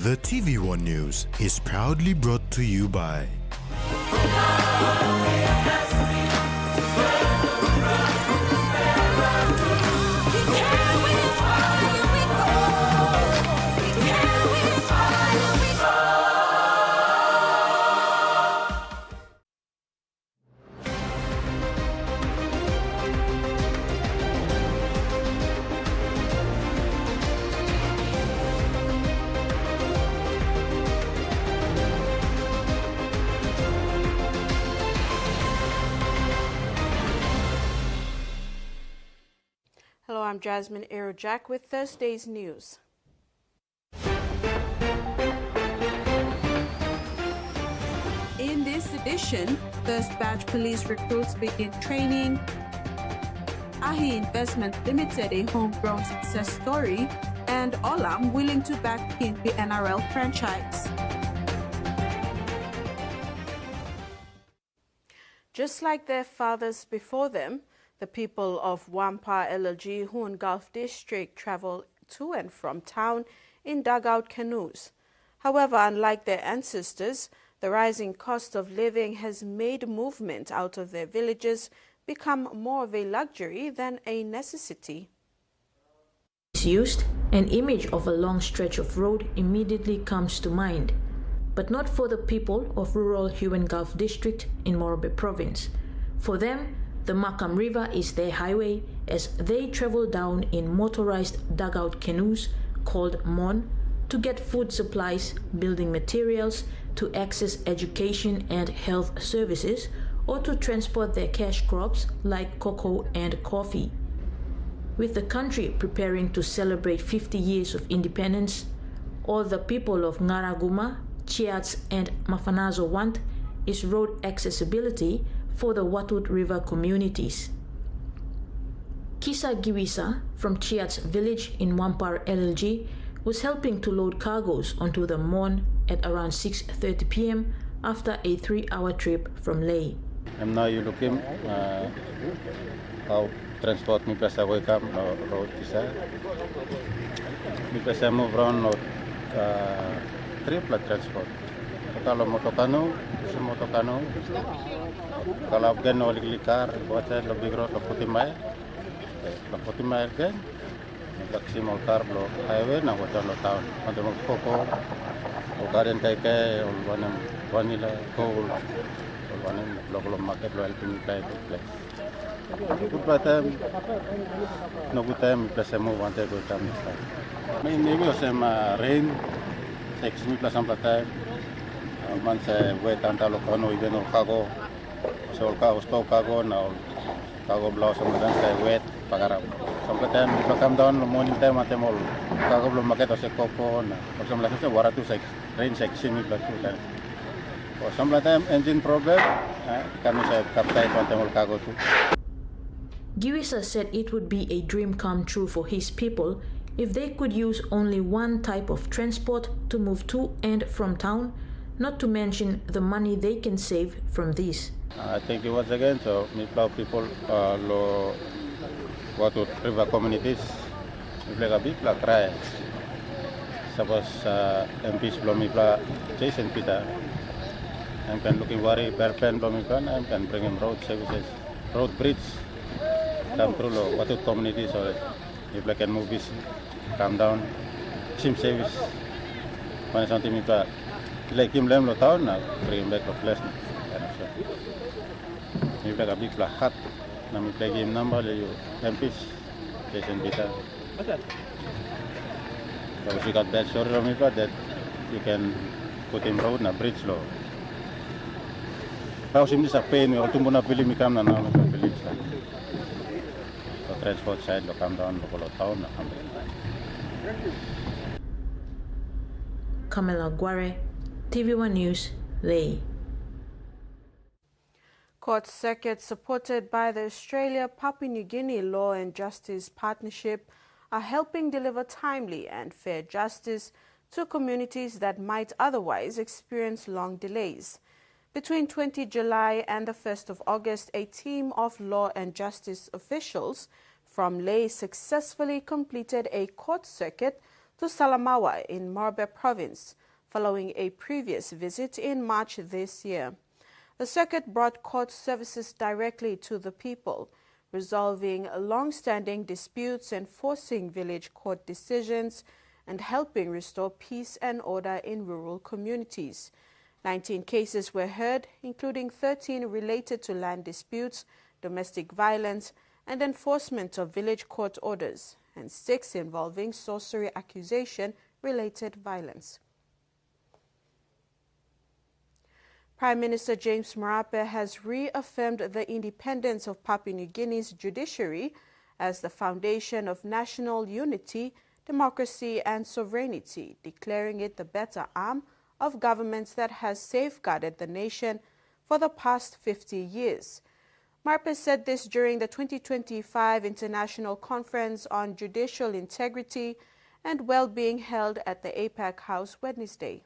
The TVWAN News is proudly brought to you by Hello, I'm Jasmine Aero-Jack with Thursday's news. In this edition, first batch police recruits begin training. Ahi Investment Limited, a homegrown success story, and Olam willing to back Kingpy NRL franchise. Just like their fathers before them, the people of Wampa LLG Hoon Gulf District travel to and from town in dugout canoes. However, unlike their ancestors, the rising cost of living has made movement out of their villages become more of a luxury than a necessity. Used, an image of a long stretch of road immediately comes to mind, but not for the people of rural Hoon Gulf District in Morobe Province. For them, the Makam River is their highway as they travel down in motorized dugout canoes called Mon to get food supplies, building materials, to access education and health services, or to transport their cash crops like cocoa and coffee. With the country preparing to celebrate 50 years of independence, all the people of Ngaraguma, Chiats and Mafanazo want is road accessibility for the Watut River communities. Kisa Giwisa from Chiats village in Wampar LLG was helping to load cargoes onto the Mon at around 6:30 p.m. after a 3-hour trip from Leh. I'm now you looking how transport me plus away come road Kisa. Me plus move around triple transport. Kalau motokano, semotokano. Kalau gen oleh likar, buat saya lebih gross lakuti mai gen. Taksi molkar lo highway na hotel lo town. Untuk koko, garden kai, ulwanam vanilla, coal, ulwanam local market lo helping play. Good time, no good time. Plus move one day good time. Maybe some rain, 6 minutes plus some time. Man se wet antalo kono even o kago so ka sto kago na kago blow some dan se wet pagara sometime to come down morning time atemol kago blow maketo se coco na some like se waratu se rain section ni plus time or sometimes engine problem kanu se kaptai atemol kago tu. Giwisa said it would be a dream come true for his people if they could use only one type of transport to move to and from town, not to mention the money they can save from this. Thank you once again. So, Mitlau people, lo Watut River communities, Mitlau big la cry. Suppose MPs belum Mitlau Jason Peter, and can looking worry Berpen belum Mitlau, and can bring him road services, road bridge, come through lo Watut communities or Mitlau can move this, come down, sim service, mana something Mitlau. Like him lem lo town na bring back to place na so mi play a big hat na mi play game number le you MPs Jason Peter so we got that story of me that you can put him road na bridge lo how sim this a pain we all tumbo na pili mi kam na na pili sa so transport side lo come down lo town na come Kamela Guare, TVWAN News, Leh. Court circuits supported by the Australia-Papua New Guinea Law and Justice Partnership are helping deliver timely and fair justice to communities that might otherwise experience long delays. Between 20 July and the 1st of August, a team of law and justice officials from Leh successfully completed a court circuit to Salamaua in Morobe Province, following a previous visit in March this year. The circuit brought court services directly to the people, resolving long-standing disputes, enforcing village court decisions, and helping restore peace and order in rural communities. 19 cases were heard, including 13 related to land disputes, domestic violence, and enforcement of village court orders, and 6 involving sorcery accusation-related violence. Prime Minister James Marape has reaffirmed the independence of Papua New Guinea's judiciary as the foundation of national unity, democracy and sovereignty, declaring it the better arm of governments that has safeguarded the nation for the past 50 years. Marape said this during the 2025 International Conference on Judicial Integrity and Well-being held at the APAC House Wednesday.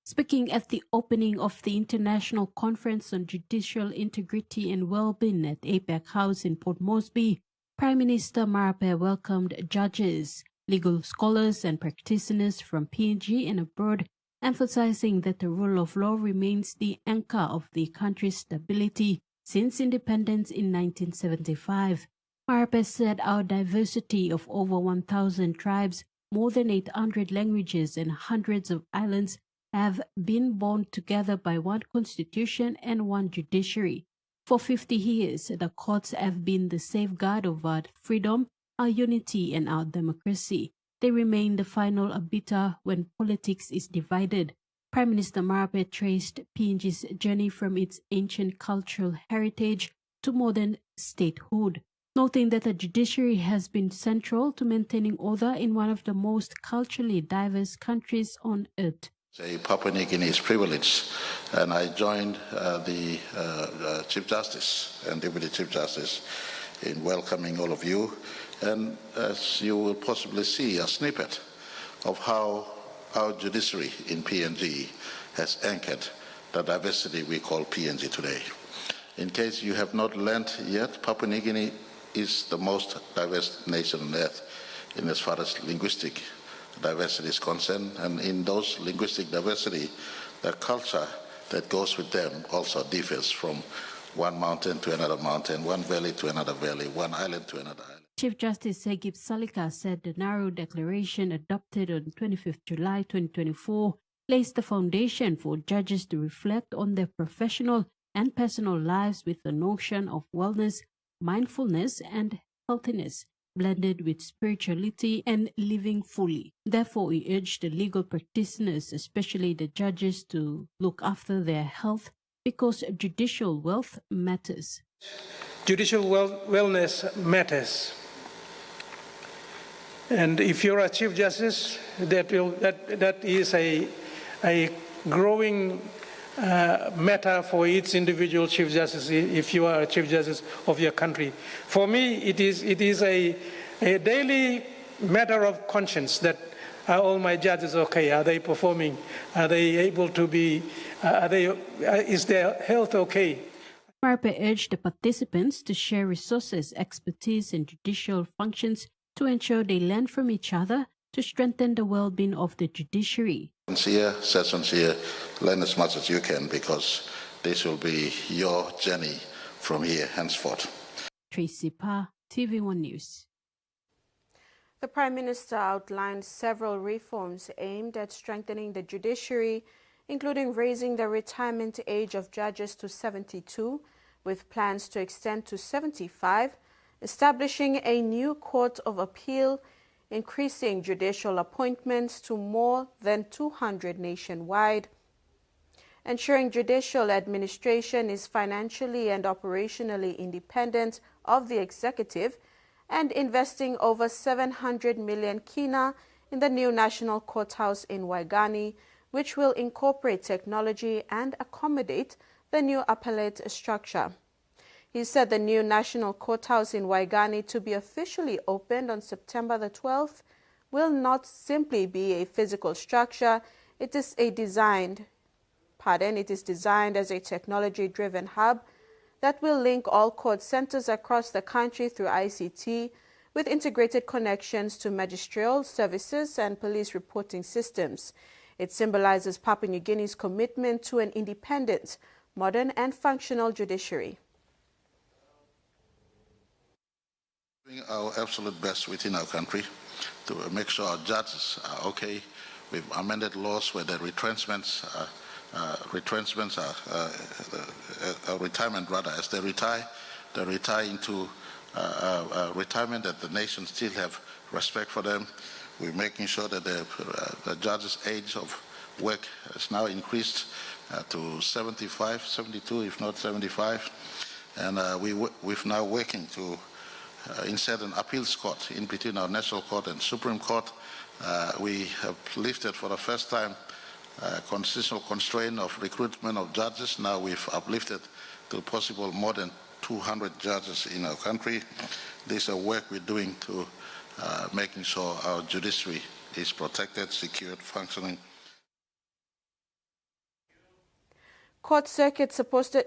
Speaking at the opening of the International Conference on Judicial Integrity and Well-being at APAC House in Port Moresby, Prime Minister Marape welcomed judges, legal scholars and practitioners from PNG and abroad, emphasizing that the rule of law remains the anchor of the country's stability since independence in 1975. Marape said our diversity of over 1,000 tribes, more than 800 languages and hundreds of islands have been bound together by one constitution and one judiciary. For 50 years, the courts have been the safeguard of our freedom, our unity, and our democracy. They remain the final arbiter when politics is divided. Prime Minister Marape traced PNG's journey from its ancient cultural heritage to modern statehood, noting that the judiciary has been central to maintaining order in one of the most culturally diverse countries on earth. Papua New Guinea is privileged, and I joined the Chief Justice and Deputy Chief Justice in welcoming all of you, and as you will possibly see, a snippet of how our judiciary in PNG has anchored the diversity we call PNG today. In case you have not learned yet, Papua New Guinea is the most diverse nation on earth in as far as linguistic diversity is concerned, and in those linguistic diversity, the culture that goes with them also differs from one mountain to another mountain, one valley to another valley, one island to another island. Chief Justice Segip Salika said the narrow declaration adopted on 25th July 2024 lays the foundation for judges to reflect on their professional and personal lives with the notion of wellness, mindfulness, and healthiness, blended with spirituality and living fully. Therefore, he urged the legal practitioners, especially the judges, to look after their health because judicial wealth matters. Judicial wellness matters. And if you're a Chief Justice, that is a growing matter for each individual Chief Justice if you are a Chief Justice of your country. For me, it is a daily matter of conscience that are all my judges okay? Are they performing? Are they able to be, is their health okay? Marape urged the participants to share resources, expertise, and judicial functions to ensure they learn from each other to strengthen the well-being of the judiciary. Sincere, learn as much as you can because this will be your journey from here henceforth. Tracy Pa, TVWAN News. The Prime Minister outlined several reforms aimed at strengthening the judiciary, including raising the retirement age of judges to 72, with plans to extend to 75, establishing a new Court of Appeal, increasing judicial appointments to more than 200 nationwide, ensuring judicial administration is financially and operationally independent of the executive, and investing over 700 million kina in the new National Courthouse in Waigani, which will incorporate technology and accommodate the new appellate structure. He said the new National Courthouse in Waigani, to be officially opened on September the 12th, will not simply be a physical structure. It is designed as a technology-driven hub that will link all court centers across the country through ICT, with integrated connections to magisterial services and police reporting systems. It symbolizes Papua New Guinea's commitment to an independent, modern and functional judiciary. Doing our absolute best within our country to make sure our judges are okay. We've amended laws where the retrenchments are retirement rather. As they retire into retirement that the nation still have respect for them. We're making sure that the judges' age of work has now increased to 75, 72, if not 75. And we're now working to insert an appeals court in between our National Court and Supreme Court. We have lifted for the first time constitutional constraint of recruitment of judges. Now we've uplifted to possible more than 200 judges in our country. This is a work we're doing to making sure our judiciary is protected, secured, functioning. Court circuit supported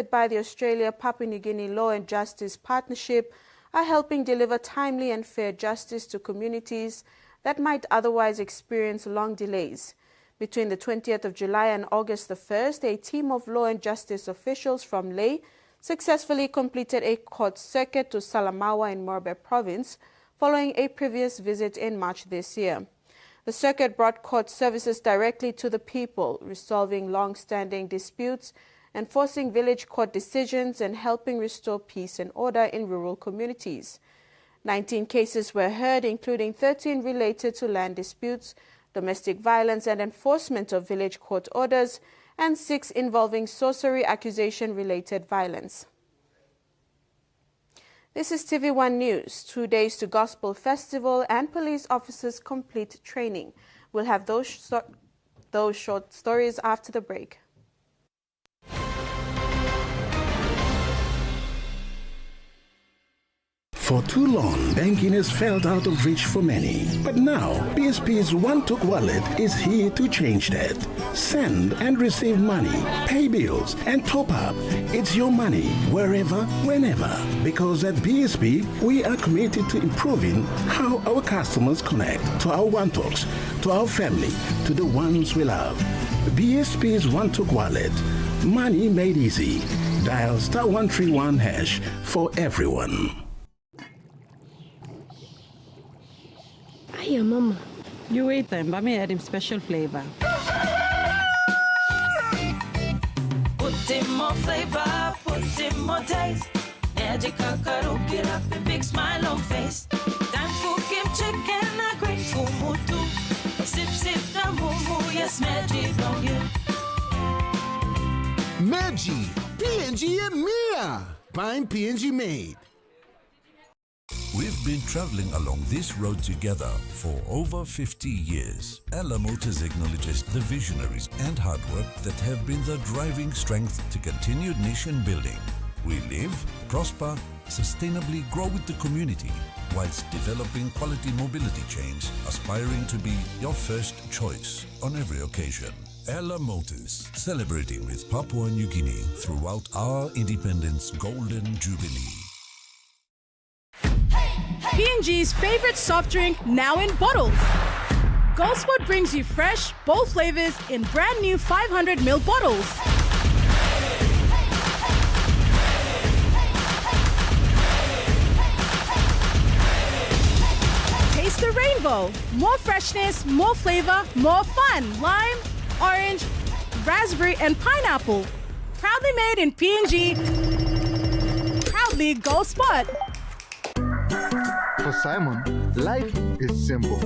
by the Australia-Papua New Guinea Law and Justice Partnership are helping deliver timely and fair justice to communities that might otherwise experience long delays. Between the 20th of July and August the 1st, a team of law and justice officials from Lae successfully completed a court circuit to Salamaua in Morobe Province following a previous visit in March this year. The circuit brought court services directly to the people, resolving long-standing disputes, enforcing village court decisions, and helping restore peace and order in rural communities. 19 cases were heard, including 13 related to land disputes, domestic violence and enforcement of village court orders, and 6 involving sorcery accusation-related violence. This is TVWAN News. 2 days to Gospel Festival and police officers complete training. We'll have those short stories after the break. For too long, banking has felt out of reach for many. But now, BSP's One-Took Wallet is here to change that. Send and receive money, pay bills, and top up. It's your money, wherever, whenever. Because at BSP, we are committed to improving how our customers connect to our One-Talks, to our family, to the ones we love. BSP's One-Took Wallet. Money made easy. Dial *131# for everyone. Hiya, Mama. You wait then, but me add him special flavor. Put in more flavor, put in more taste. Magic kakaru, get up a big smile on face. Time for Kim chicken, a great kumutu. Sip, sip, the moo, yes, magic on you. Maggi, PNG and Mia. Find PNG made. We've been traveling along this road together for over 50 years. Ella Motors acknowledges the visionaries and hard work that have been the driving strength to continued nation building. We live, prosper, sustainably grow with the community, whilst developing quality mobility chains, aspiring to be your first choice on every occasion. Ella Motors, celebrating with Papua New Guinea throughout our independence golden jubilee. P&G's favorite soft drink now in bottles. Goldspot brings you fresh, bold flavors in brand new 500ml bottles. Taste the rainbow. More freshness, more flavor, more fun. Lime, orange, raspberry, and pineapple. Proudly made in P&G. Proudly Goldspot. For Simon, life is simple.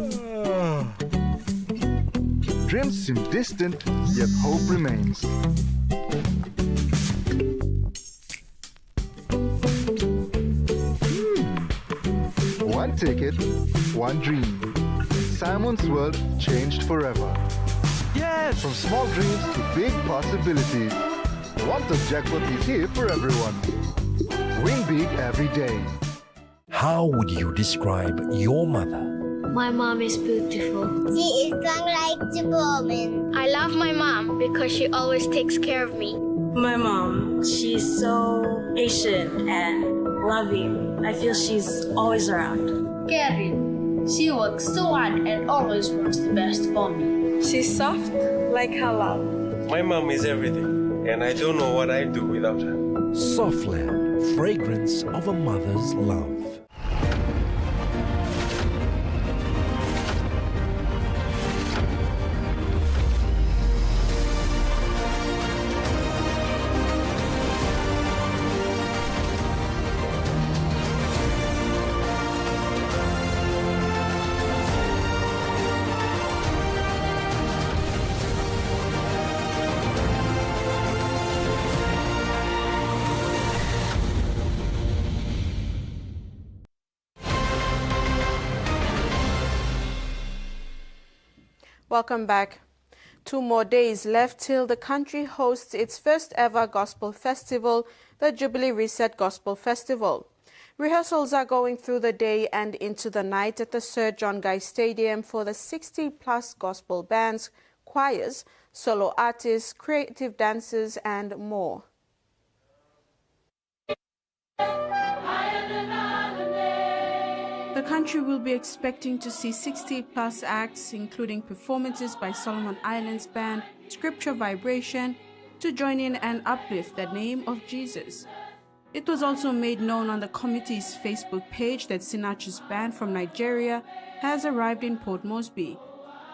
Dreams seem distant, yet hope remains. One ticket, one dream. Simon's world changed forever. Yes! From small dreams to big possibilities. The One-Took jackpot is here for everyone. Win big every day. How would you describe your mother? My mom is beautiful. She is strong like Superwoman. I love my mom because she always takes care of me. My mom She's so patient and loving. I feel she's always around. Caring. She works so hard and always wants the best for me. She's soft like her love. My mom is everything, and I don't know what I'd do without her. Softland, fragrance of a mother's love. Welcome back. 2 more days left till the country hosts its first ever gospel festival, the Jubilee Reset Gospel Festival. Rehearsals are going through the day and into the night at the Sir John Guy Stadium for the 60-plus gospel bands, choirs, solo artists, creative dancers, and more. The country will be expecting to see 60-plus acts, including performances by Solomon Islands Band, Scripture Vibration, to join in and uplift the name of Jesus. It was also made known on the committee's Facebook page that Sinach's band from Nigeria has arrived in Port Moresby.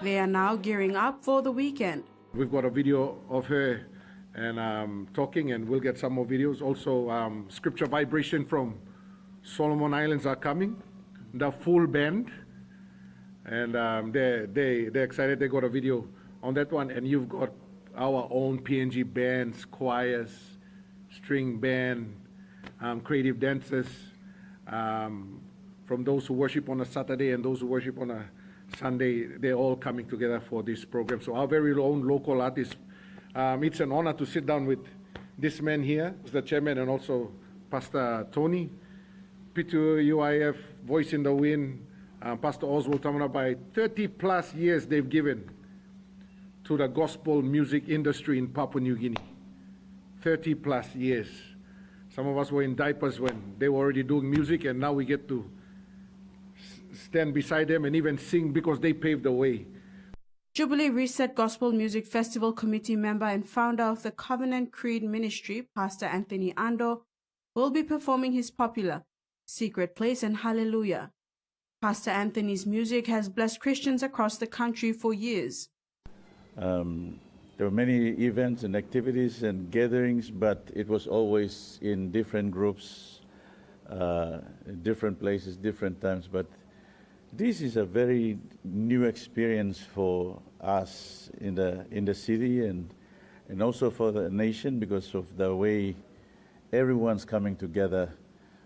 They are now gearing up for the weekend. We've got a video of her and talking, and we'll get some more videos. Also, Scripture Vibration from Solomon Islands are coming. The full band, and they're excited. They got a video on that one, and you've got our own PNG bands, choirs, string band, creative dancers, from those who worship on a Saturday and those who worship on a Sunday. They're all coming together for this program. So our very own local artists. It's an honor to sit down with this man here, the chairman, and also Pastor Tony. P2UIF, Voice in the Wind, Pastor Oswald Tamana, by 30-plus years they've given to the gospel music industry in Papua New Guinea. 30-plus years. Some of us were in diapers when they were already doing music, and now we get to stand beside them and even sing because they paved the way. Jubilee Reset Gospel Music Festival Committee member and founder of the Covenant Creed Ministry, Pastor Anthony Ando, will be performing his popular Secret Place and Hallelujah. Pastor Anthony's music has blessed Christians across the country for years. There were many events and activities and gatherings, but it was always in different groups, different places, different times. But this is a very new experience for us in the city and also for the nation because of the way everyone's coming together.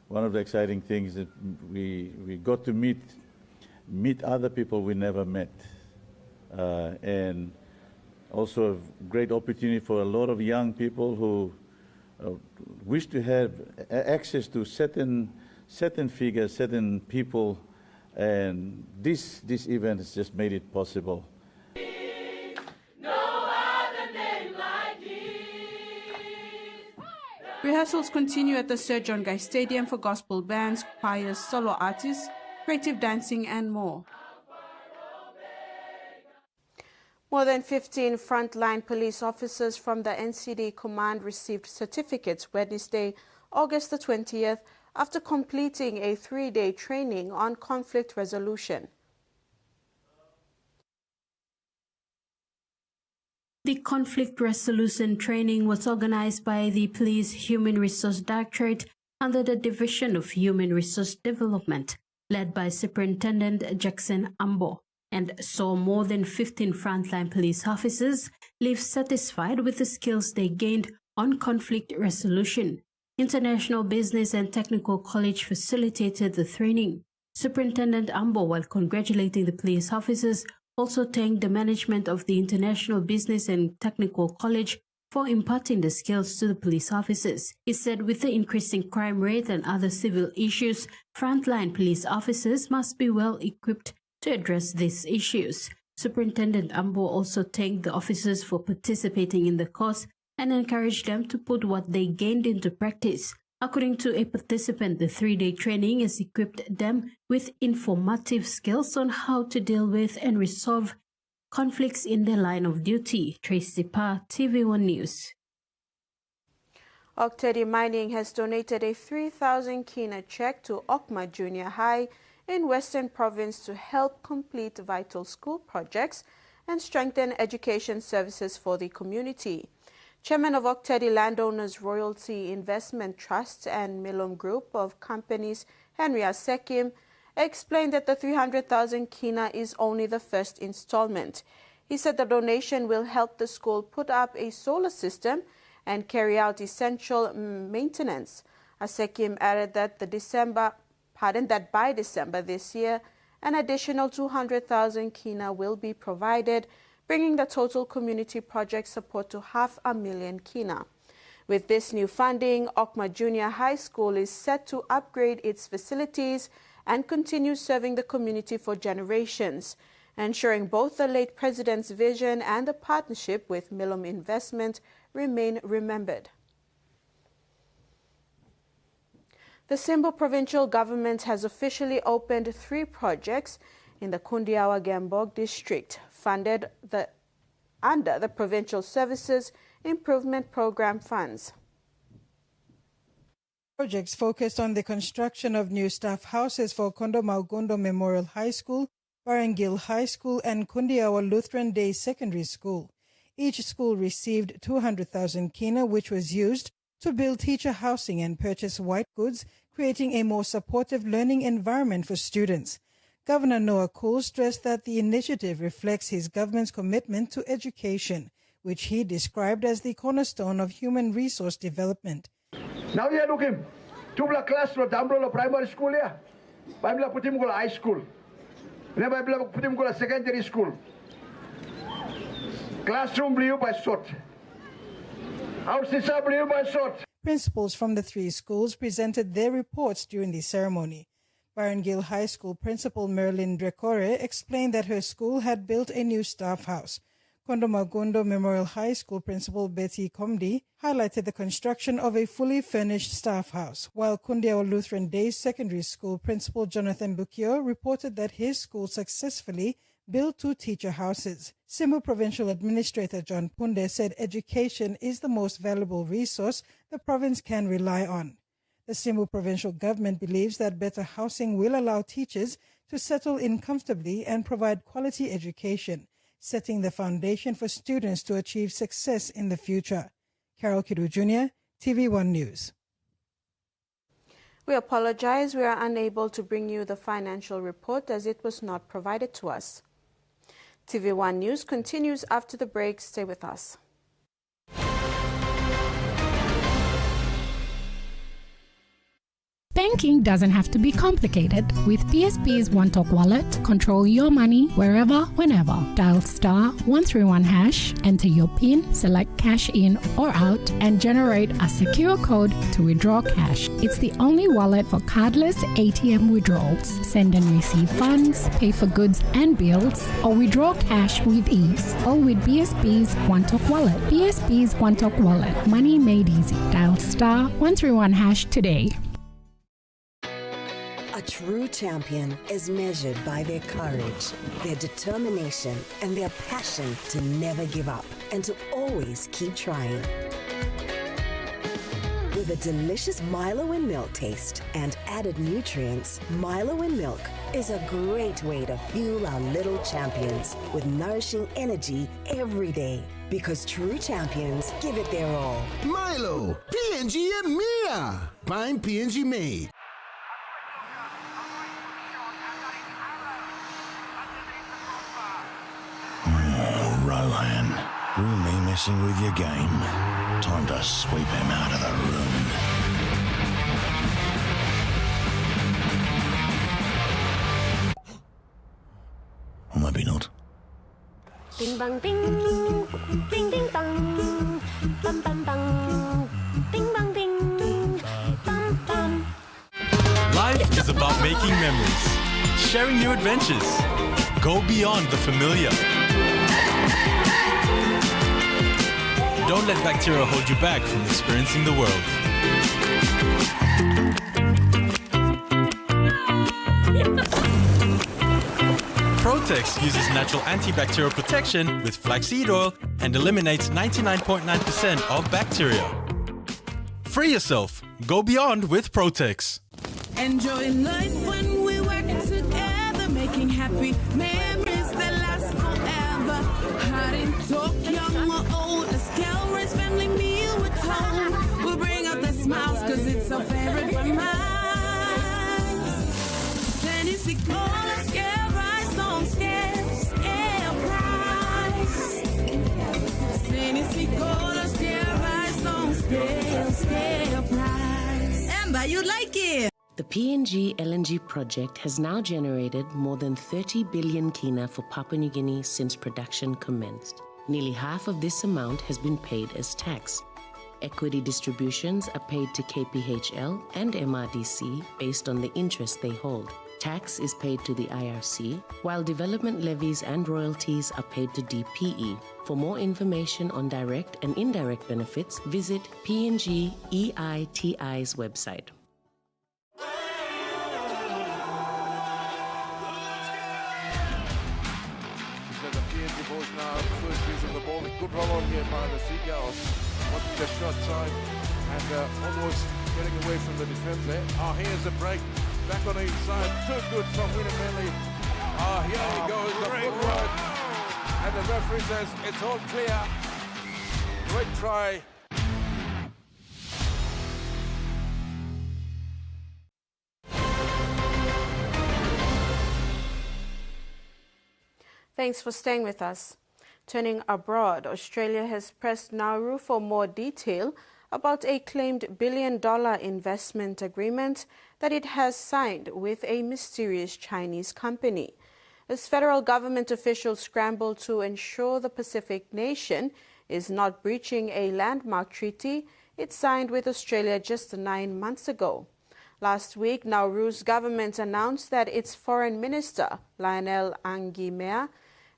One of the exciting things that we got to meet other people we never met, and also a great opportunity for a lot of young people who wish to have access to certain figures, certain people, and this event has just made it possible. Rehearsals continue at the Sir John Guy Stadium for gospel bands, choirs, solo artists, creative dancing, and more. More than 15 frontline police officers from the NCD Command received certificates Wednesday, August the 20th, after completing a 3-day training on conflict resolution. The conflict resolution training was organized by the Police Human Resource Directorate under the Division of Human Resource Development, led by Superintendent Jackson Ambo, and saw more than 15 frontline police officers leave satisfied with the skills they gained on conflict resolution. International Business and Technical College facilitated the training. Superintendent Ambo, while congratulating the police officers, also thanked the management of the International Business and Technical College for imparting the skills to the police officers. He said with the increasing crime rate and other civil issues, frontline police officers must be well equipped to address these issues. Superintendent Ambo also thanked the officers for participating in the course and encourage them to put what they gained into practice. According to a participant, the 3-day training has equipped them with informative skills on how to deal with and resolve conflicts in their line of duty. Tracy Pa, TVWAN News. Oktedi Mining has donated a 3,000 kina check to Okma Junior High in Western Province to help complete vital school projects and strengthen education services for the community. Chairman of Oktedi Landowners Royalty Investment Trust and Milom Group of Companies, Henry Asekim, explained that the 300,000 kina is only the first installment. He said the donation will help the school put up a solar system and carry out essential maintenance. Asekim added that by December this year, an additional 200,000 kina will be provided, bringing the total community project support to 500,000 kina. With this new funding, Okma Junior High School is set to upgrade its facilities and continue serving the community for generations, ensuring both the late president's vision and the partnership with Milom Investment remain remembered. The Simbu provincial government has officially opened 3 projects in the Kundiawa Gambog district, funded under the Provincial Services Improvement Program funds. Projects focused on the construction of new staff houses for Kondo Maugondo Memorial High School, Barangil High School, and Kundiawa Lutheran Day Secondary School. Each school received 200,000 kina, which was used to build teacher housing and purchase white goods, creating a more supportive learning environment for students. Governor Noah Cool stressed that the initiative reflects his government's commitment to education, which he described as the cornerstone of human resource development. Now you look him. 2 class from Dambrolo primary school here. Bible put him go high school. Never put him go secondary school. Classroom blew by shot. House is blew by shot. Principals from the 3 schools presented their reports during the ceremony. Barangil High School Principal Merlin Drecore explained that her school had built a new staff house. Kondo Maugondo Memorial High School Principal Betty Komdi highlighted the construction of a fully furnished staff house, while Kundiawa Lutheran Day Secondary School Principal Jonathan Bukio reported that his school successfully built 2 teacher houses. Simbu Provincial Administrator John Punde said education is the most valuable resource the province can rely on. The Simbu Provincial Government believes that better housing will allow teachers to settle in comfortably and provide quality education, setting the foundation for students to achieve success in the future. Carol Kidu Jr., TVWAN News. We apologize, we are unable to bring you the financial report as it was not provided to us. TVWAN News continues after the break. Stay with us. Banking doesn't have to be complicated. With PSP's One Talk Wallet, control your money wherever, whenever. Dial *131#, enter your PIN, select cash in or out, and generate a secure code to withdraw cash. It's the only wallet for cardless ATM withdrawals. Send and receive funds, pay for goods and bills, or withdraw cash with ease. All with PSP's One Talk Wallet. PSP's One Talk Wallet. Money made easy. Dial *131# today. A true champion is measured by their courage, their determination, and their passion to never give up and to always keep trying. With a delicious Milo and milk taste and added nutrients, Milo and milk is a great way to fuel our little champions with nourishing energy every day. Because true champions give it their all. Milo, P&G e Mia. Pine P&G made. Rohan, really messing with your game. Time to sweep him out of the room. Or maybe not. Ding bang ding, ding ding bang, bam bam bang, ding bang ding, bam bam. Life is about making memories, sharing new adventures. Go beyond the familiar. Don't let bacteria hold you back from experiencing the world. Protex uses natural antibacterial protection with flaxseed oil and eliminates 99.9% of bacteria. Free yourself. Go beyond with Protex. Enjoying life when we work together, making happy memories that last forever. Hot in talk, young or old, a scale-raised family meal at home. We'll bring out the smiles cause it's our favorite for minds. Tennessee Cola, scale rise, don't scale price. Tennessee Cola, scale rise, don't scale price. Amber, you like it? The PNG LNG project has now generated more than 30 billion kina for Papua New Guinea since production commenced. Nearly half of this amount has been paid as tax. Equity distributions are paid to KPHL and MRDC based on the interest they hold. Tax is paid to the IRC, while development levies and royalties are paid to DPE. For more information on direct and indirect benefits, visit PNG EITI's website. Now, first piece of the ball, good roll on here by the Seagulls. Watching the shot time and almost getting away from the defence there. Oh, here's a break. Back on the inside. Too good from Winner Manley. Oh, here he goes. The footwork. And the referee says it's all clear. Great try. Thanks for staying with us. Turning abroad, Australia has pressed Nauru for more detail about a claimed $1 billion investment agreement that it has signed with a mysterious Chinese company. As federal government officials scramble to ensure the Pacific nation is not breaching a landmark treaty it signed with Australia just 9 months ago. Last week, Nauru's government announced that its foreign minister, Lionel Angimea,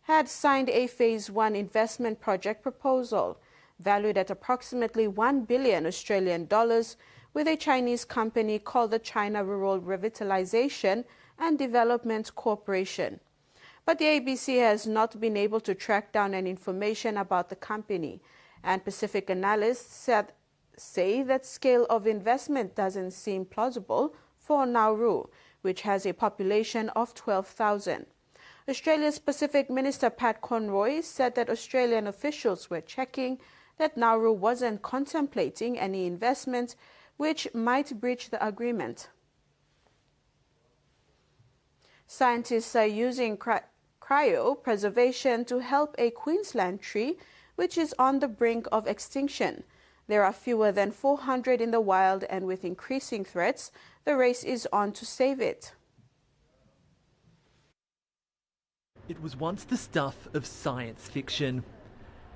had signed a Phase 1 investment project proposal valued at approximately $1 billion Australian dollars with a Chinese company called the China Rural Revitalization and Development Corporation. But the ABC has not been able to track down any information about the company, and Pacific analysts say that scale of investment doesn't seem plausible for Nauru, which has a population of 12,000. Australia's Pacific Minister Pat Conroy said that Australian officials were checking that Nauru wasn't contemplating any investment which might breach the agreement. Scientists are using cryopreservation to help a Queensland tree which is on the brink of extinction. There are fewer than 400 in the wild, and with increasing threats, the race is on to save it. It was once the stuff of science fiction.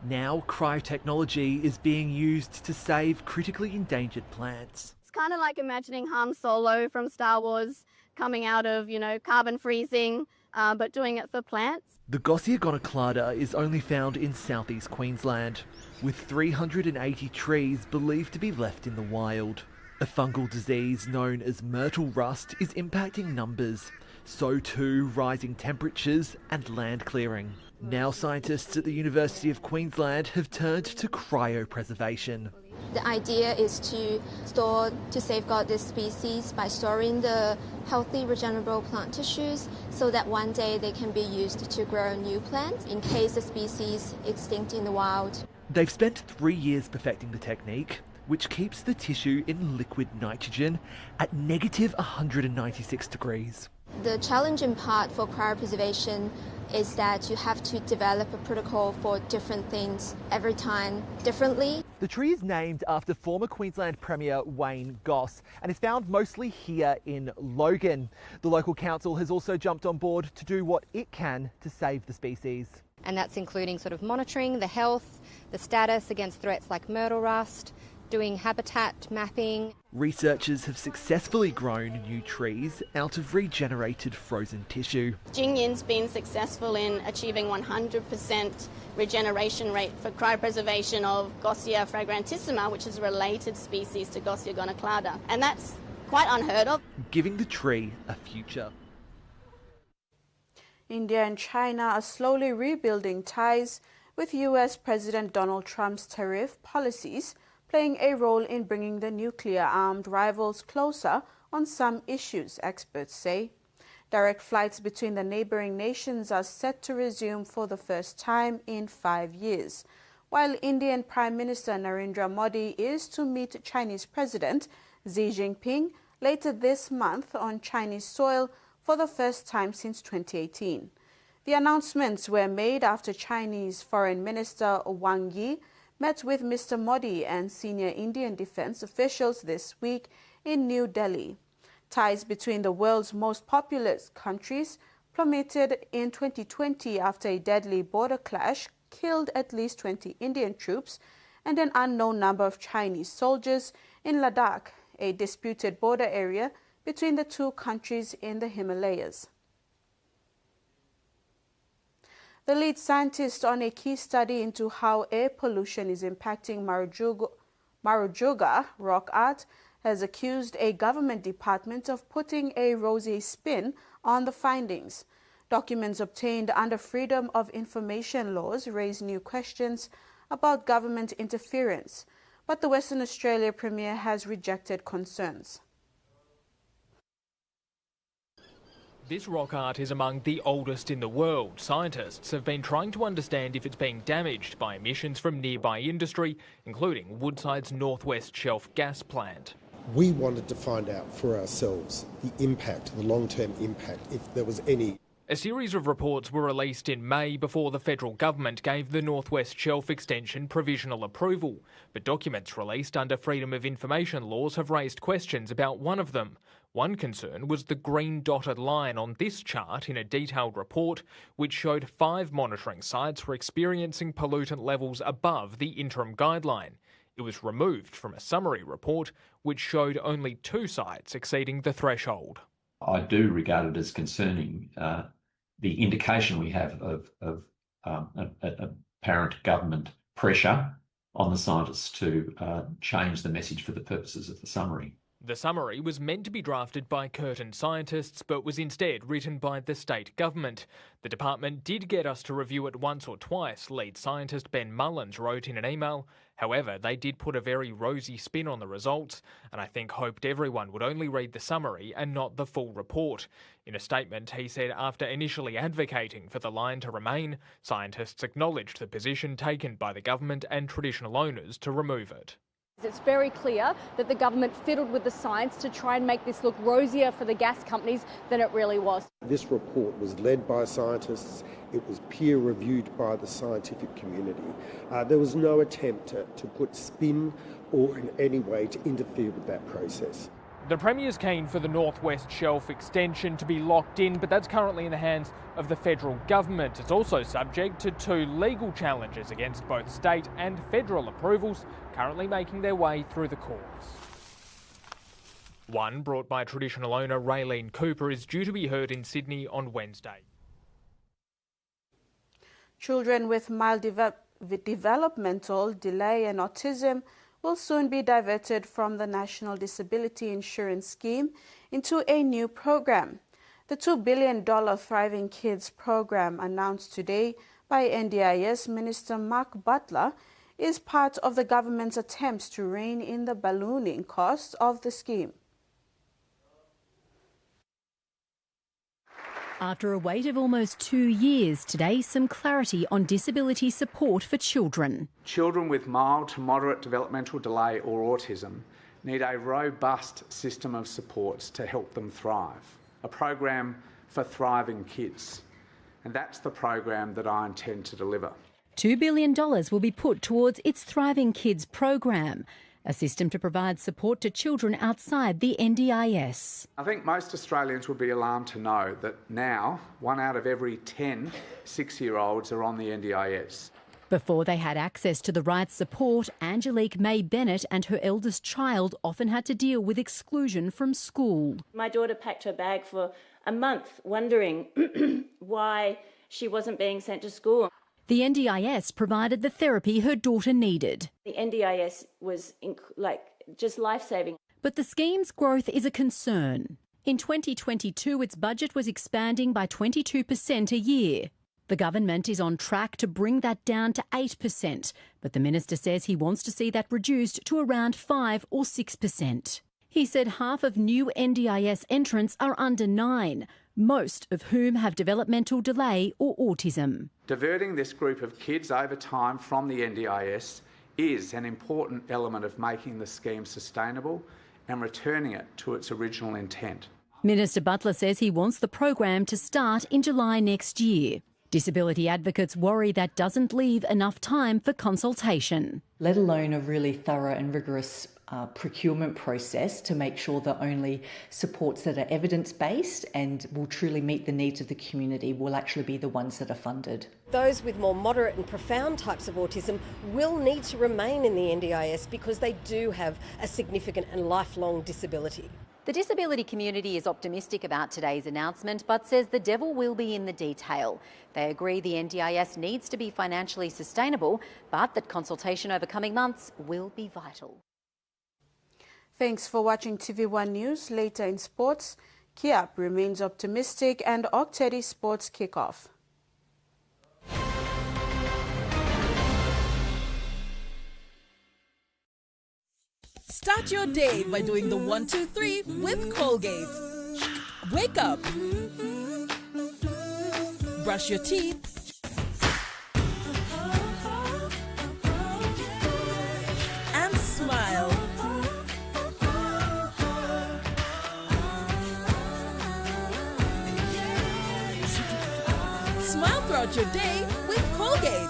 Now, cryotechnology is being used to save critically endangered plants. It's kind of like imagining Han Solo from Star Wars coming out of, carbon freezing, but doing it for plants. The Gossia gonoclada is only found in southeast Queensland, with 380 trees believed to be left in the wild. A fungal disease known as myrtle rust is impacting numbers. So too rising temperatures and land clearing. Now scientists at the University of Queensland have turned to cryopreservation. The idea is to safeguard this species by storing the healthy regenerable plant tissues so that one day they can be used to grow new plants in case the species extinct in the wild. They've spent 3 years perfecting the technique, which keeps the tissue in liquid nitrogen at negative 196 degrees. The challenging part for cryopreservation is that you have to develop a protocol for different things every time differently. The tree is named after former Queensland Premier Wayne Goss and is found mostly here in Logan. The local council has also jumped on board to do what it can to save the species. And that's including monitoring the health, the status against threats like myrtle rust, doing habitat mapping. Researchers have successfully grown new trees out of regenerated frozen tissue. Jingyin's been successful in achieving 100% regeneration rate for cryopreservation of Gossia fragrantissima, which is a related species to Gossia gonoclada, and that's quite unheard of. Giving the tree a future. India and China are slowly rebuilding ties, with US President Donald Trump's tariff policies playing a role in bringing the nuclear-armed rivals closer on some issues, experts say. Direct flights between the neighboring nations are set to resume for the first time in 5 years, while Indian Prime Minister Narendra Modi is to meet Chinese President Xi Jinping later this month on Chinese soil for the first time since 2018. The announcements were made after Chinese Foreign Minister Wang Yi met with Mr. Modi and senior Indian defense officials this week in New Delhi. Ties between the world's most populous countries plummeted in 2020 after a deadly border clash killed at least 20 Indian troops and an unknown number of Chinese soldiers in Ladakh, a disputed border area between the two countries in the Himalayas. The lead scientist on a key study into how air pollution is impacting Marujuga rock art has accused a government department of putting a rosy spin on the findings. Documents obtained under Freedom of Information laws raise new questions about government interference, but the Western Australia Premier has rejected concerns. This rock art is among the oldest in the world. Scientists have been trying to understand if it's being damaged by emissions from nearby industry, including Woodside's Northwest Shelf gas plant. We wanted to find out for ourselves the impact, the long-term impact, if there was any. A series of reports were released in May before the federal government gave the Northwest Shelf extension provisional approval. But documents released under Freedom of Information laws have raised questions about one of them. One concern was the green dotted line on this chart in a detailed report, which showed 5 monitoring sites were experiencing pollutant levels above the interim guideline. It was removed from a summary report, which showed only 2 sites exceeding the threshold. I do regard it as concerning, the indication we have of apparent government pressure on the scientists to change the message for the purposes of the summary. The summary was meant to be drafted by Curtin scientists, but was instead written by the state government. The department did get us to review it once or twice, lead scientist Ben Mullins wrote in an email. However, they did put a very rosy spin on the results, and I think hoped everyone would only read the summary and not the full report. In a statement, he said after initially advocating for the line to remain, scientists acknowledged the position taken by the government and traditional owners to remove it. It's very clear that the government fiddled with the science to try and make this look rosier for the gas companies than it really was. This report was led by scientists. It was peer reviewed by the scientific community. There was no attempt to put spin or in any way to interfere with that process. The Premier's keen for the Northwest Shelf extension to be locked in, but that's currently in the hands of the federal government. It's also subject to 2 legal challenges against both state and federal approvals, currently making their way through the courts. One, brought by traditional owner Raylene Cooper, is due to be heard in Sydney on Wednesday. Children with mild developmental delay and autism will soon be diverted from the National Disability Insurance Scheme into a new program. The $2 billion Thriving Kids program announced today by NDIS Minister Mark Butler is part of the government's attempts to rein in the ballooning costs of the scheme. After a wait of almost 2 years, today some clarity on disability support for children. Children with mild to moderate developmental delay or autism need a robust system of supports to help them thrive. A program for thriving kids. And that's the program that I intend to deliver. $2 billion will be put towards its Thriving Kids program, a system to provide support to children outside the NDIS. I think most Australians would be alarmed to know that now 1 out of every 10 6-year-olds are on the NDIS. Before they had access to the right support, Angelique May Bennett and her eldest child often had to deal with exclusion from school. My daughter packed her bag for a month wondering why she wasn't being sent to school. The NDIS provided the therapy her daughter needed. The NDIS was just life-saving. But the scheme's growth is a concern. In 2022, its budget was expanding by 22% a year. The government is on track to bring that down to 8%, but the minister says he wants to see that reduced to around 5 or 6%. He said half of new NDIS entrants are under 9, most of whom have developmental delay or autism. Diverting this group of kids over time from the NDIS is an important element of making the scheme sustainable and returning it to its original intent. Minister Butler says he wants the program to start in July next year. Disability advocates worry that doesn't leave enough time for consultation. Let alone a really thorough and rigorous procurement process to make sure that only supports that are evidence-based and will truly meet the needs of the community will actually be the ones that are funded. Those with more moderate and profound types of autism will need to remain in the NDIS because they do have a significant and lifelong disability. The disability community is optimistic about today's announcement, but says the devil will be in the detail. They agree the NDIS needs to be financially sustainable, but that consultation over coming months will be vital. Thanks for watching TV1 News. Later in sports, Kiap remains optimistic and Octedi Sports kickoff. Start your day by doing the 1, 2, 3 with Colgate. Wake up. Brush your teeth. And smile. Smile throughout your day with Colgate.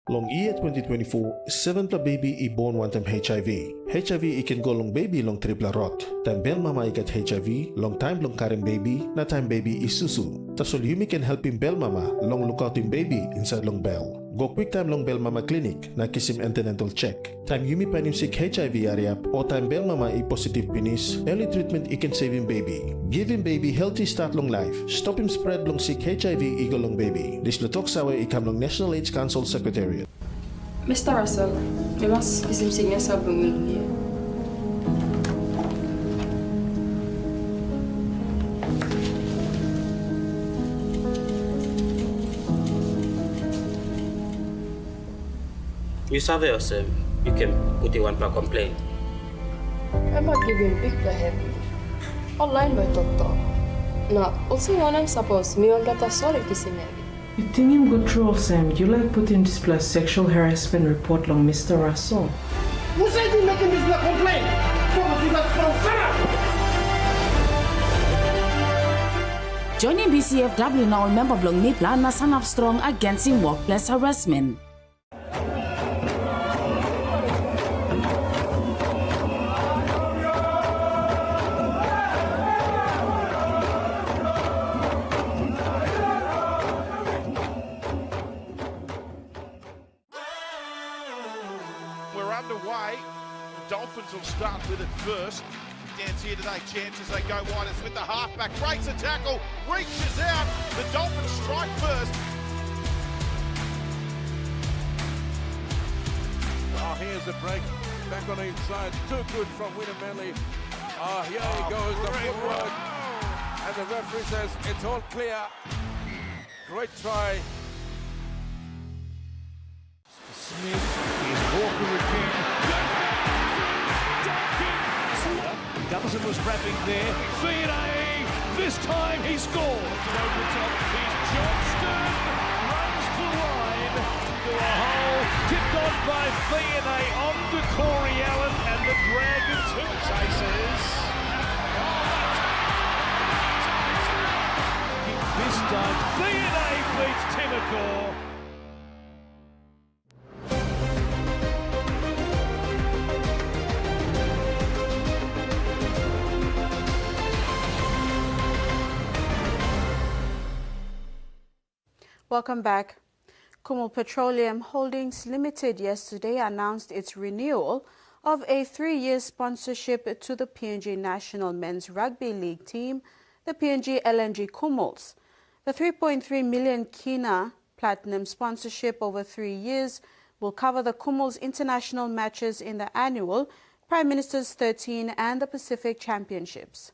Long year 2024, 7 pla baby I born one time HIV. HIV ikan go long baby long tripla rot. Time bel mama ikat HIV, long time long karing baby, na time baby isusu. Tasol yumi can help him bel mama, long look out him baby inside long bell. Go quick time long bel mama clinic, na kisim antenatal check. Time yumi pan him sick HIV ariap, o time bel mama I positive penis, early treatment I can save him baby. Give him baby healthy start long life. Stop him spread long sick HIV eagle long baby. This lutok sawe ikam long National AIDS Council Secretariat. Mr. Russell, vi måste isim sa bungulungi. You survey yourself, you can put in one per complaint. Jag bara give him big heavy. Online med doktor. Na, also one suppose me on data sorry kisimegi. You think him go through of Sam, you like putting this plus sexual harassment report long Mr. Russell. Who said you making this black complaint? Joining BCFW na all member blong ni plan na sanap strong against workplace harassment. Dolphins will start with it first. Dance here today, chances they go wide. It's with the halfback, breaks a tackle, reaches out. The Dolphins strike first. Oh, here's a break. Back on the inside. Too good from Winner Manley. Oh, here he goes, the footwork. And the referee says it's all clear. Great try. Smith is walking again. Douglas was wrapping there. Fiene, this time he scored. Over the top, he's Johnston, runs to the line, to a hole, tipped on by Fiene, on to Corey Allen, and the Dragons hook chases. This time, Fiene beats Timacor. Welcome back. Kumuls Petroleum Holdings Limited yesterday announced its renewal of a 3-year sponsorship to the PNG National Men's Rugby League team, the PNG LNG Kumuls. The 3.3 million kina platinum sponsorship over 3 years will cover the Kumuls international matches in the annual Prime Minister's 13 and the Pacific Championships.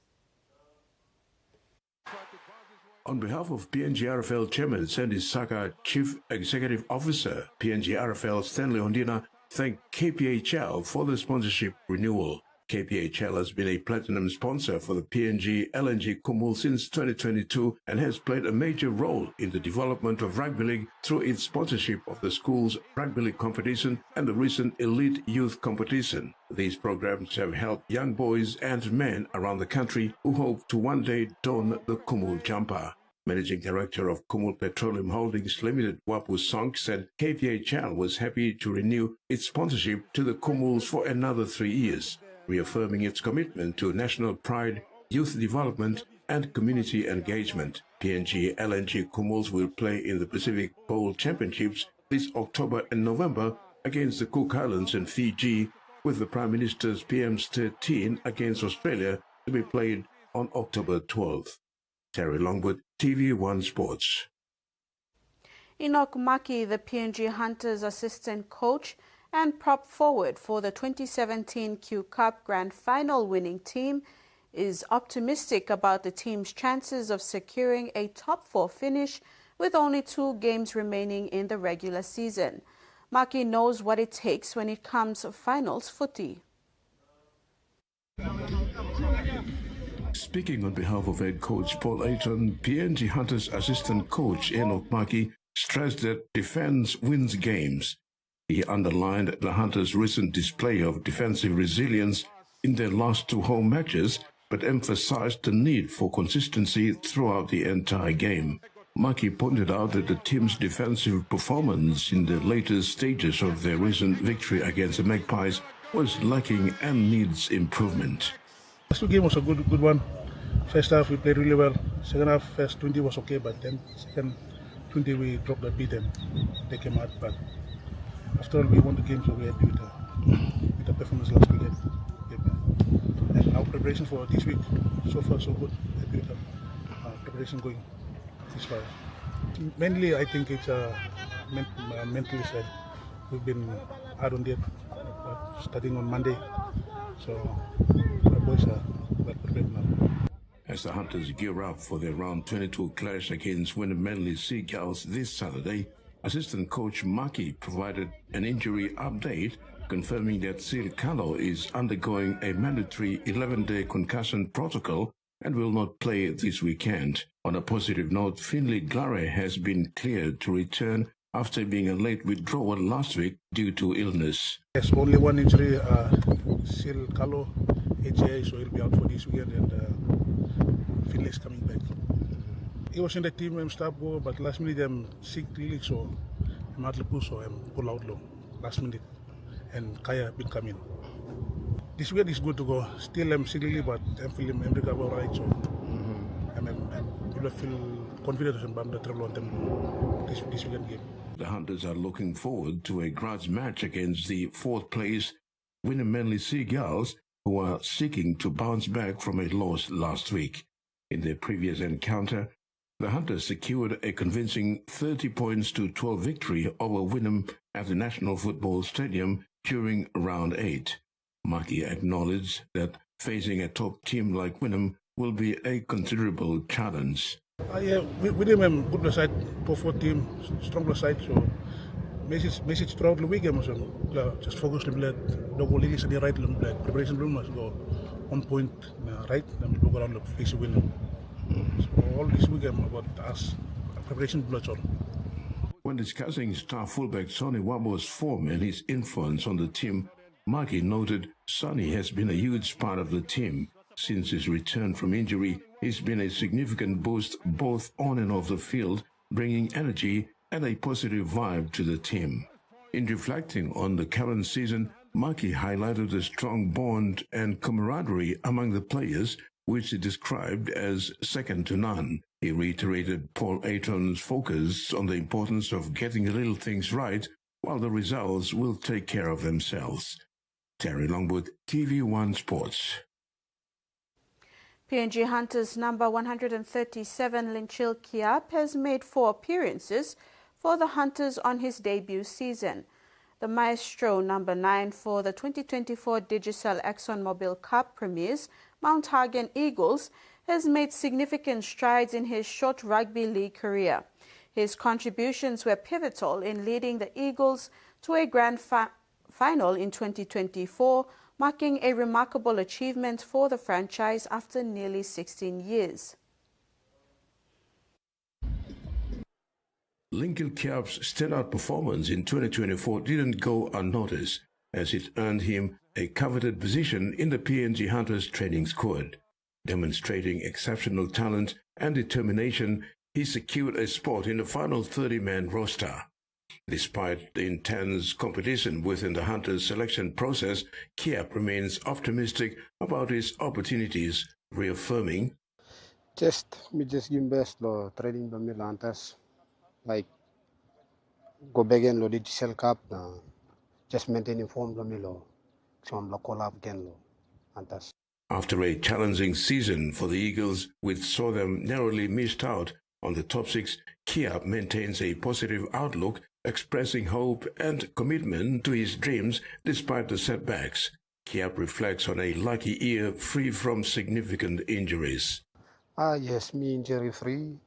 On behalf of PNG RFL Chairman Sandy Saka, Chief Executive Officer, PNG RFL Stanley Ondina thanked KPHL for the sponsorship renewal. KPHL has been a platinum sponsor for the PNG LNG Kumuls since 2022 and has played a major role in the development of Rugby League through its sponsorship of the school's Rugby League competition and the recent Elite Youth competition. These programs have helped young boys and men around the country who hope to one day don the Kumuls jumper. Managing Director of Kumuls Petroleum Holdings Limited, Wapu Song, said KPHL was happy to renew its sponsorship to the Kumuls for another 3 years, reaffirming its commitment to national pride, youth development, and community engagement. PNG LNG Kumuls will play in the Pacific Bowl Championships this October and November against the Cook Islands and Fiji, with the Prime Minister's PM's 13 against Australia to be played on October 12th. Terry Longwood, TV1 Sports. Enoch Maki, the PNG Hunters assistant coach and prop forward for the 2017 Q Cup Grand Final winning team, is optimistic about the team's chances of securing a top 4 finish with only 2 games remaining in the regular season. Maki knows what it takes when it comes to finals footy. Speaking on behalf of head coach Paul Ayton, PNG Hunters assistant coach Enoch Maki stressed that defense wins games. He underlined the Hunters' recent display of defensive resilience in their last 2 home matches, but emphasized the need for consistency throughout the entire game. Maki pointed out that the team's defensive performance in the later stages of their recent victory against the Magpies was lacking and needs improvement. The first game was a good one. First half we played really well. Second half, first 20 was okay, but then second 20 we dropped the beat and they came out. But after all, we won the game, so we happy with the performance last weekend. And our preparation for this week, so far so good. Happy with the preparation going this far. Mainly, I think it's mentally side. We've been hard on it, starting on Monday. So our boys are well prepared now. As the Hunters gear up for their round 22 clash against Manly Seagulls this Saturday, assistant coach Maki provided an injury update, confirming that Sir Carlo is undergoing a mandatory 11-day concussion protocol and will not play this weekend. On a positive note, Finlay Glare has been cleared to return after being a late withdrawal last week due to illness. Yes, only one injury, Sir Carlo, HA, so he'll be out for this weekend, and Finlay's coming back. He was in the team and staff go, but last minute I'm sick really, so I'm not push, so I'm pull out low last minute, and Kaya been coming. This weekend is good to go. Still I'm sick really, but I'm feeling I'm recover right, so I feel confident about the travel on them this weekend game. The Hunters are looking forward to a grudge match against the 4th place Manly Seagulls, who are seeking to bounce back from a loss last week. In their previous encounter, the Hunters secured a convincing 30 points to 12 victory over Wynnum at the National Football Stadium during round 8. Maki acknowledged that facing a top team like Wynnum will be a considerable challenge. Yeah, Wynnum good side, top 4 team, stronger side, so message throughout the weekend also. Just focus on the go league is the right preparation room must go on point right, then go around the face Wynnum. So all this weekend about us preparation blood on. When discussing star fullback Sonny Wabo's form and his influence on the team, Maki noted Sonny has been a huge part of the team. Since his return from injury, he's been a significant boost both on and off the field, bringing energy and a positive vibe to the team. In reflecting on the current season, Maki highlighted the strong bond and camaraderie among the players, which he described as second to none. He reiterated Paul Ayton's focus on the importance of getting the little things right, while the results will take care of themselves. Terry Longwood, TVWAN Sports. PNG Hunters number 137 Linchil Kiap has made 4 appearances for the Hunters on his debut season. The Maestro number 9 for the 2024 Judicial ExxonMobil Cup premiers, Mount Hagen Eagles, has made significant strides in his short rugby league career. His contributions were pivotal in leading the Eagles to a grand final in 2024, marking a remarkable achievement for the franchise after nearly 16 years. Linchil Kiap's standout performance in 2024 didn't go unnoticed, as it earned him a coveted position in the PNG Hunters training squad. Demonstrating exceptional talent and determination, he secured a spot in the final 30-man roster. Despite the intense competition within the Hunters selection process, Kiap remains optimistic about his opportunities, reaffirming, me just give best lo training by me Hunters, like go back in lo Judicial Cup na just maintaining form lo me lo some lo call up again lo Hunters. After a challenging season for the Eagles, which saw them narrowly missed out on the top 6, Kiap maintains a positive outlook, expressing hope and commitment to his dreams despite the setbacks. Kiap reflects on a lucky year free from significant injuries. Yes, me injury free,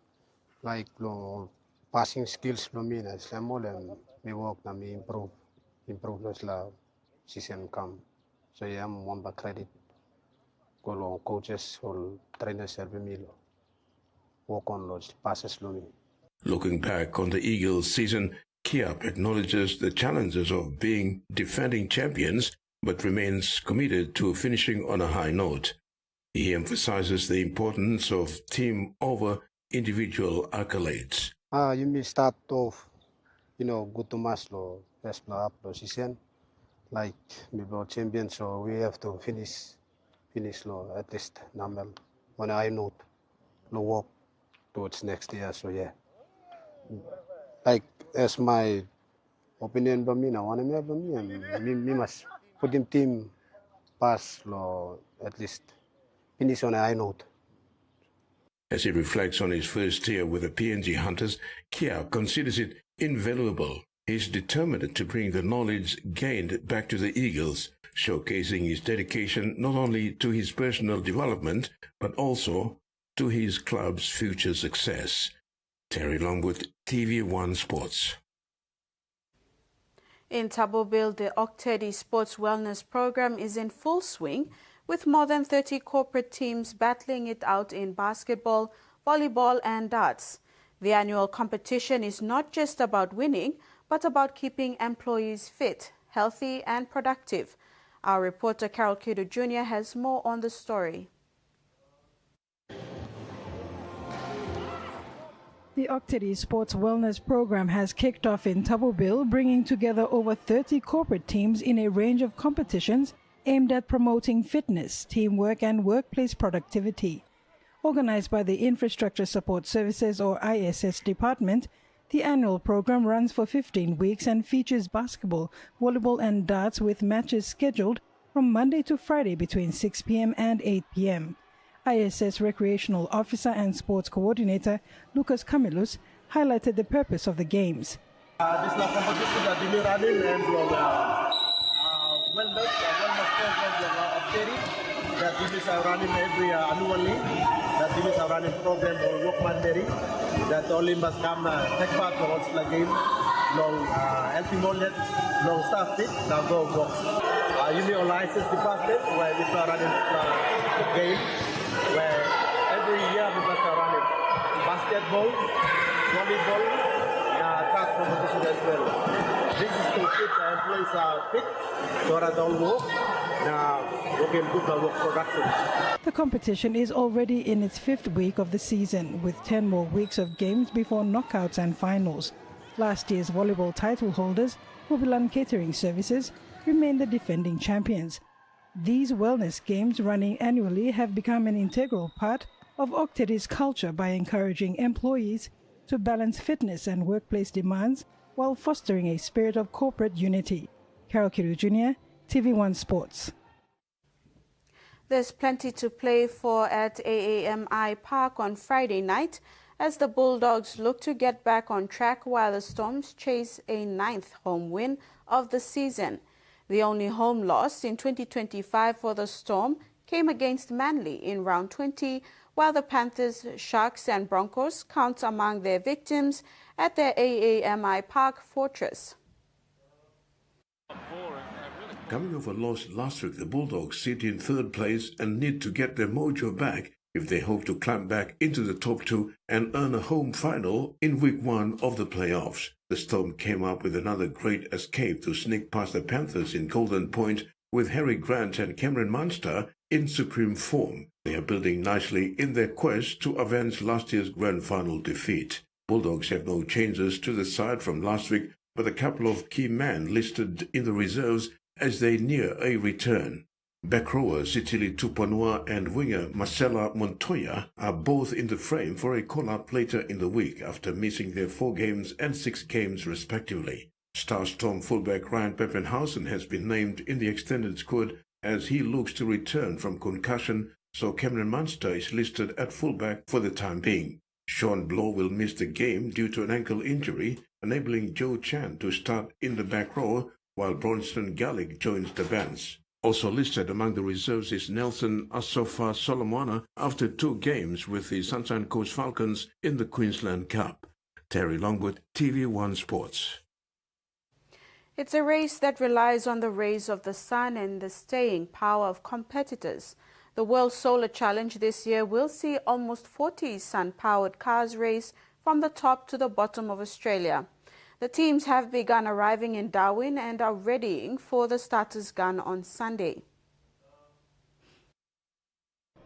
like lo passing skills lo me na small and me work na me improve los la season come. So yeah, I'm one back credit. Go coaches or trainers help me work on those passes lo me. Looking back on the Eagles season, Kiap acknowledges the challenges of being defending champions, but remains committed to finishing on a high note. He emphasizes the importance of team over individual accolades. You may start off, good to match lo best up lo season, like we were champions, so we have to finish lo at least number on a high note, lo work towards next year. So yeah, like as my opinion by me now, me must put him team pass lo at least finish on a high note. As he reflects on his first year with the PNG Hunters, Kiap considers it invaluable. He's determined to bring the knowledge gained back to the Eagles, showcasing his dedication not only to his personal development, but also to his club's future success. Terry Longwood, TVWAN Sports. In Tabobil, the Octedi Sports Wellness Program is in full swing, with more than 30 corporate teams battling it out in basketball, volleyball and darts. The annual competition is not just about winning, but about keeping employees fit, healthy and productive. Our reporter Carol Kido Jr. has more on the story. The Octedi Sports Wellness Program has kicked off in Tabobil, bringing together over 30 corporate teams in a range of competitions aimed at promoting fitness, teamwork and workplace productivity. Organized by the Infrastructure Support Services or ISS department, the annual program runs for 15 weeks and features basketball, volleyball and darts with matches scheduled from Monday to Friday between 6 p.m. and 8 p.m. ISS Recreational Officer and Sports Coordinator Lucas Camillus highlighted the purpose of the games. This is a competition that we are running and wellness program of Octedi that we are running every annually. That we are running program for Workman Berry that only must come take part in the game. No healthy knowledge, no staff fit, now go work. You need a license department where we are running the game, where every year we are running basketball, volleyball, track competition as well. This is to keep the employees fit, so that they don't work. The competition is already in its 5th week of the season, with 10 more weeks of games before knockouts and finals. Last year's volleyball title holders, Mobilan Catering Services, remain the defending champions. These wellness games running annually have become an integral part of Octedi's culture by encouraging employees to balance fitness and workplace demands while fostering a spirit of corporate unity. Carol Kiru Jr., TVWAN Sports. There's plenty to play for at AAMI Park on Friday night as the Bulldogs look to get back on track while the Storms chase a 9th home win of the season. The only home loss in 2025 for the Storm came against Manly in round 20, while the Panthers, Sharks and Broncos count among their victims at their AAMI Park fortress. Coming off a loss last week, the Bulldogs sit in 3rd place and need to get their mojo back if they hope to climb back into the top 2 and earn a home final in week 1 of the playoffs. The Storm came up with another great escape to sneak past the Panthers in Golden Point with Harry Grant and Cameron Munster in supreme form. They are building nicely in their quest to avenge last year's grand final defeat. Bulldogs have no changes to the side from last week, but a couple of key men listed in the reserves as they near a return. Back rower Sitili Tupanua and winger Marcela Montoya are both in the frame for a call-up later in the week after missing their 4 games and 6 games respectively. Star Storm fullback Ryan Peppenhausen has been named in the extended squad as he looks to return from concussion, so Cameron Munster is listed at fullback for the time being. Sean Blow will miss the game due to an ankle injury, enabling Joe Chan to start in the back row while Bronson Garlick joins the bench. Also listed among the reserves is Nelson Asofa Solomona after 2 games with the Sunshine Coast Falcons in the Queensland Cup. Terry Longwood, TV1 Sports. It's a race that relies on the rays of the sun and the staying power of competitors. The World Solar Challenge this year will see almost 40 sun-powered cars race from the top to the bottom of Australia. The teams have begun arriving in Darwin and are readying for the starter's gun on Sunday.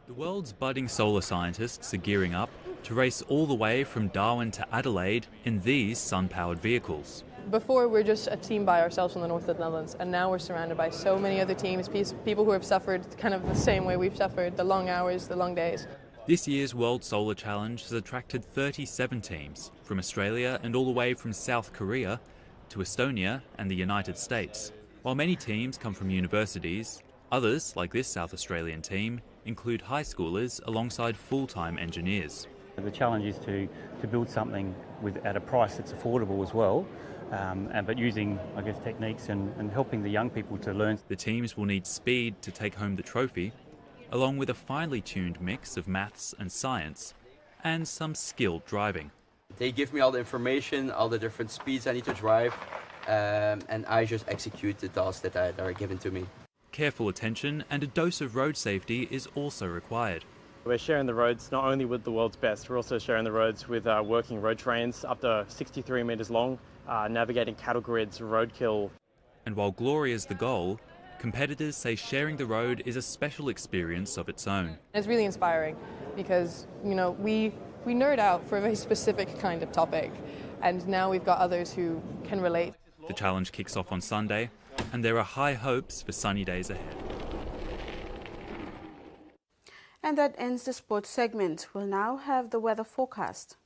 The world's budding solar scientists are gearing up to race all the way from Darwin to Adelaide in these sun-powered vehicles. Before, we're just a team by ourselves from the north of the Netherlands, and now we're surrounded by so many other teams, people who have suffered kind of the same way we've suffered, the long hours, the long days. This year's World Solar Challenge has attracted 37 teams from Australia and all the way from South Korea to Estonia and the United States. While many teams come from universities, others, like this South Australian team, include high schoolers alongside full-time engineers. The challenge is to build something at a price that's affordable as well, but using, I guess, techniques and helping the young people to learn. The teams will need speed to take home the trophy, along with a finely tuned mix of maths and science, and some skilled driving. They give me all the information, all the different speeds I need to drive, and I just execute the tasks that are given to me. Careful attention and a dose of road safety is also required. We're sharing the roads not only with the world's best, we're also sharing the roads with working road trains up to 63 metres long, navigating cattle grids, roadkill. And while glory is the goal, competitors say sharing the road is a special experience of its own. It's really inspiring because, you know, we nerd out for a very specific kind of topic, and now we've got others who can relate. The challenge kicks off on Sunday, and there are high hopes for sunny days ahead. And that ends the sports segment. We'll now have the weather forecast.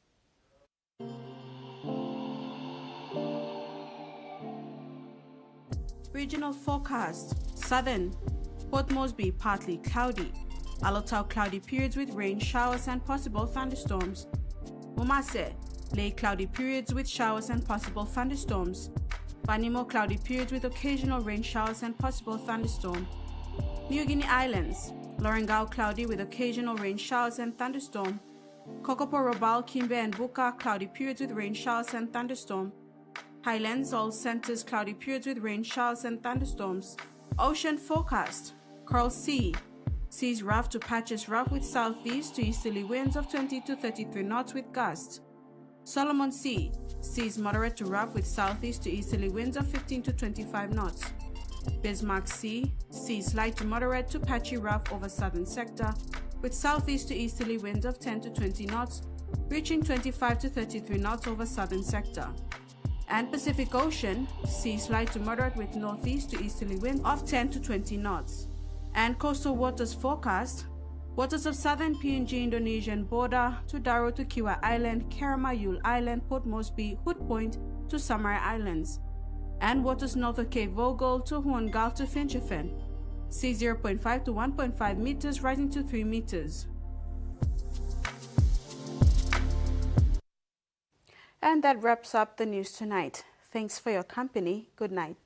Regional forecast. Southern, Port Moresby partly cloudy. Alotau cloudy periods with rain, showers and possible thunderstorms. Mumase, Lay cloudy periods with showers and possible thunderstorms. Banimo cloudy periods with occasional rain showers and possible thunderstorm. New Guinea Islands, Lorengau cloudy with occasional rain showers and thunderstorm. Kokopo, Rabaul, Kimbe and Buka cloudy periods with rain showers and thunderstorm. Highlands, all centers cloudy periods with rain showers and thunderstorms. Ocean forecast. Coral Sea. Seas rough to patches rough with southeast to easterly winds of 20 to 33 knots with gusts. Solomon Sea. Seas moderate to rough with southeast to easterly winds of 15 to 25 knots. Bismarck Sea. Seas light to moderate to patchy rough over southern sector with southeast to easterly winds of 10 to 20 knots, reaching 25 to 33 knots over southern sector. And Pacific Ocean, seas light to moderate with northeast to easterly wind of 10 to 20 knots. And coastal waters forecast, Waters of southern PNG Indonesian border to Daro to Kiwa Island, Karamayul Island, Port Moresby, Hood Point to Samar Islands. And waters north of Cape Vogel to Huongal to Finchefin. Sea 0.5 to 1.5 meters, rising to 3 meters. And that wraps up the news tonight. Thanks for your company. Good night.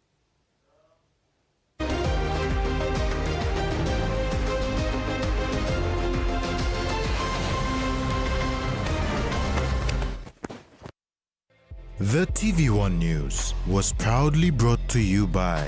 The TVWAN News was proudly brought to you by